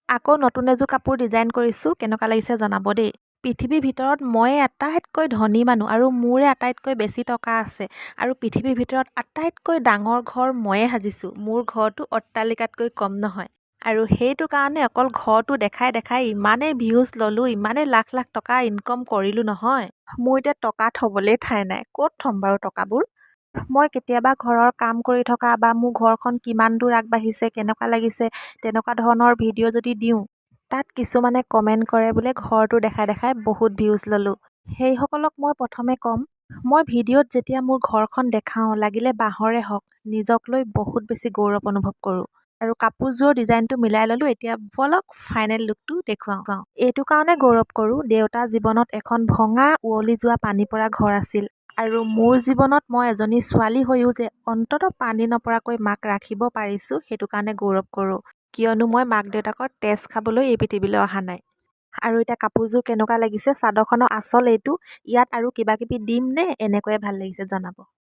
আকৌ নতুন এযোৰ কাপোৰ ডিজাইন কৰিছোঁ, কেনেকুৱা লাগিছে জনাব দেই। পৃথিৱীৰ ভিতৰত ময়ে আটাইতকৈ ধনী মানুহ আৰু মোৰে আটাইতকৈ বেছি টকা আছে। আৰু পৃথিৱীৰ ভিতৰত আটাইতকৈ ডাঙৰ ঘৰ ময়ে সাজিছোঁ। মোৰ ঘৰটো অট্টালিকাতকৈ কম নহয়। আৰু সেইটো কাৰণে অকল ঘৰটো দেখাই দেখাই ইমানেই ভিউজ ল'লোঁ, ইমানেই লাখ লাখ টকা ইনকম কৰিলোঁ নহয়। মোৰ এতিয়া টকা থ'বলৈ ঠাই নাই। ক'ত থ'ম বাৰু টকাবোৰ? মই কেতিয়াবা ঘৰৰ কাম কৰি থকা বা মোৰ ঘৰখন কিমান দূৰ আগবাঢ়িছে, কেনেকুৱা লাগিছে, তেনেকুৱা ধৰণৰ ভিডিঅ' যদি দিওঁ, তাত কিছুমানে কমেণ্ট কৰে বোলে ঘৰটো দেখাই দেখাই বহুত ভিউজ ল'লোঁ। সেইসকলক মই প্ৰথমে ক'ম, মই ভিডিঅ'ত যেতিয়া মোৰ ঘৰখন দেখাওঁ, লাগিলে বাঁহৰে হওক, নিজক লৈ বহুত বেছি গৌৰৱ অনুভৱ কৰোঁ। আৰু কাপোৰযোৰৰ ডিজাইনটো মিলাই ল'লোঁ, এতিয়া বলক ফাইনেল লুকটো দেখুৱাওঁ। এইটো কাৰণে গৌৰৱ কৰোঁ, দেউতাৰ জীৱনত এখন ভঙা উৱলি যোৱা পানী পৰা ঘৰ আছিল। আৰু মোৰ জীৱনত মই এজনী ছোৱালী হৈও যে অন্ততঃ পানী নপৰাকৈ মাক ৰাখিব পাৰিছোঁ, সেইটো কাৰণে গৌৰৱ কৰোঁ। কিয়নো মই মাক দেউতাকৰ তেজ খাবলৈ এই পৃথিৱীলৈ অহা নাই। আৰু এতিয়া কাপোৰযোৰ কেনেকুৱা লাগিছে, চাদৰখনৰ আঁচল এইটো, ইয়াত আৰু কিবা কিবি দিম নে এনেকৈয়ে ভাল লাগিছে জনাব।